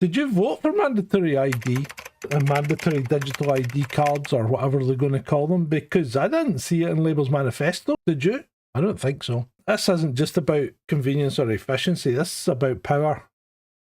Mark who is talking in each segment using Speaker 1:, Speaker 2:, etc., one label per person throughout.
Speaker 1: Did you vote for mandatory ID and mandatory digital ID cards or whatever they're going to call them? Because I didn't see it in Labour's manifesto. Did you? I don't think so. This isn't just about convenience or efficiency. This is about power.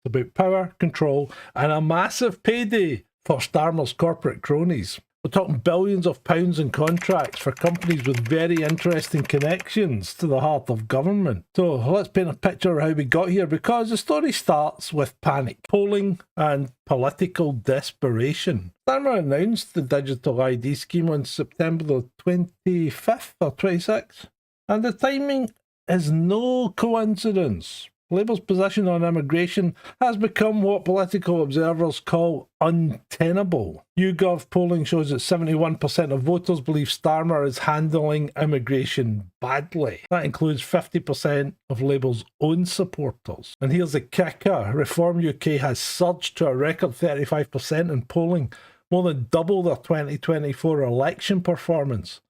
Speaker 1: It's about power, control, and a massive payday for Starmer's corporate cronies. We're talking billions of pounds in contracts for companies with very interesting connections to the heart of government. So let's paint a picture of how we got here, because the story starts with panic, polling and political desperation. Starmer announced the digital ID scheme on September the 25th or 26th, and the timing is no coincidence. Labour's position on immigration has become what political observers call untenable. YouGov polling shows that 71% of voters believe Starmer is handling immigration badly. That includes 50% of Labour's own supporters. And here's the kicker. Reform UK has surged to a record 35% in polling, more than double their 2024 election performance.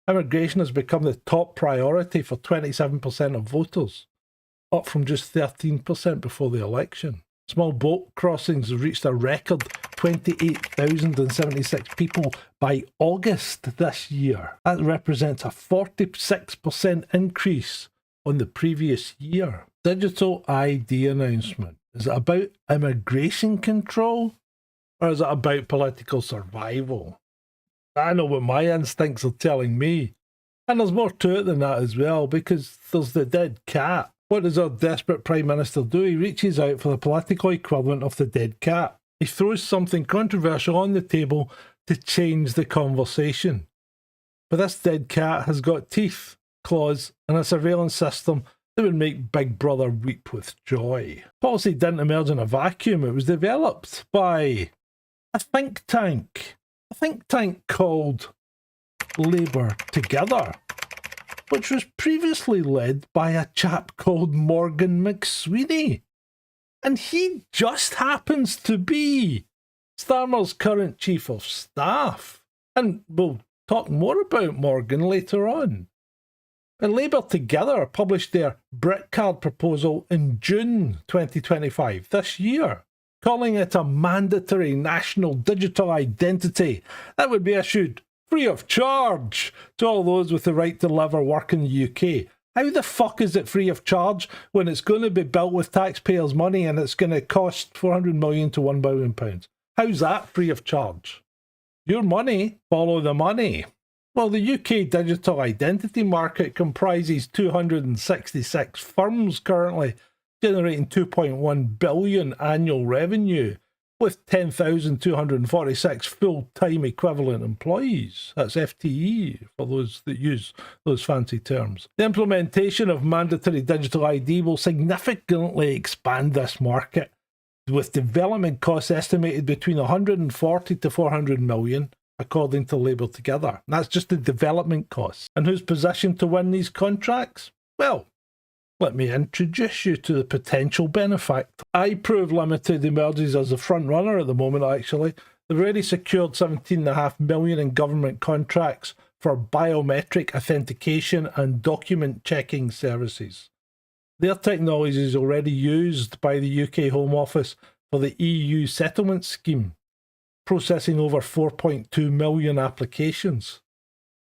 Speaker 1: Immigration has become the top priority for 27% of voters, up from just 13% before the election. Small boat crossings reached a record 28,076 people by August this year. That represents a 46% increase on the previous year. Digital ID announcement. Is it about immigration control, or is it about political survival? I know what my instincts are telling me. And there's more to it than that as well, because there's the dead cat. What does our desperate Prime Minister do? He reaches out for the political equivalent of the dead cat. He throws something controversial on the table to change the conversation. But this dead cat has got teeth, claws, and a surveillance system that would make Big Brother weep with joy. Policy didn't emerge in a vacuum. It was developed by a think tank. A think tank called Labour Together, which was previously led by a chap called Morgan McSweeney. And he just happens to be Starmer's current chief of staff. And we'll talk more about Morgan later on. And Labour Together published their Brit card proposal in June 2025, this year, calling it a mandatory national digital identity that would be issued free of charge to all those with the right to live or work in the UK. How the fuck is it free of charge when it's going to be built with taxpayers' money and it's going to cost 400 million to £1 billion? How's that free of charge? Your money, follow the money. Well, the UK digital identity market comprises 266 firms currently, generating 2.1 billion annual revenue, with 10,246 full-time equivalent employees. That's FTE for those that use those fancy terms. The implementation of mandatory digital ID will significantly expand this market, with development costs estimated between 140 to 400 million, according to Labour Together. That's just the development costs. And who's positioned to win these contracts? Well, let me introduce you to the potential benefactor. iProve Limited emerges as the front runner at the moment, actually. They've already secured 17.5 million in government contracts for biometric authentication and document checking services. Their technology is already used by the UK Home Office for the EU settlement scheme, processing over 4.2 million applications.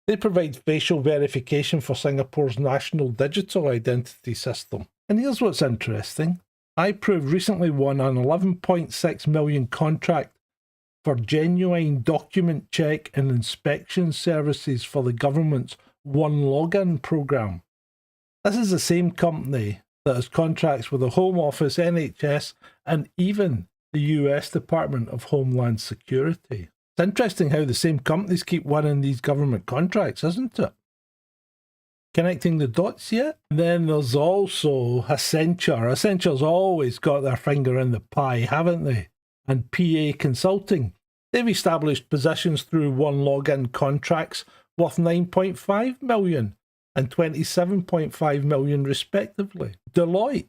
Speaker 1: They provide facial verification for Singapore's national digital identity system. And here's what's interesting. iProve recently won an 11.6 million contract for genuine document check and inspection services for the government's One Login programme. This is the same company that has contracts with the Home Office, NHS, and even the US Department of Homeland Security. It's interesting how the same companies keep winning these government contracts, isn't it? Connecting the dots yet? And then there's also Accenture. Accenture's always got their finger in the pie, haven't they? And PA Consulting. They've established positions through One Login contracts worth 9.5 million and 27.5 million respectively. Deloitte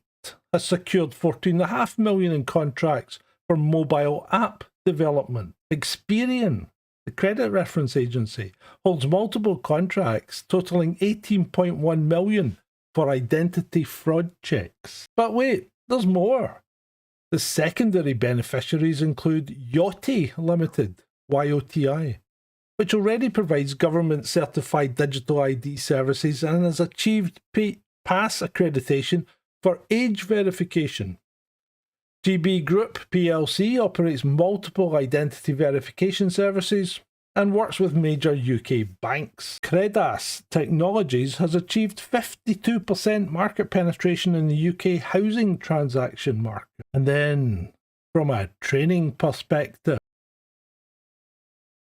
Speaker 1: has secured 14.5 million in contracts for mobile app development. Experian, the credit reference agency, holds multiple contracts totaling 18.1 million for identity fraud checks. But wait, there's more. The secondary beneficiaries include Yoti Limited, YOTI, which already provides government-certified digital ID services and has achieved PASS accreditation for age verification. GB Group plc operates multiple identity verification services and works with major UK banks. Credas Technologies has achieved 52% market penetration in the UK housing transaction market. And then, from a training perspective,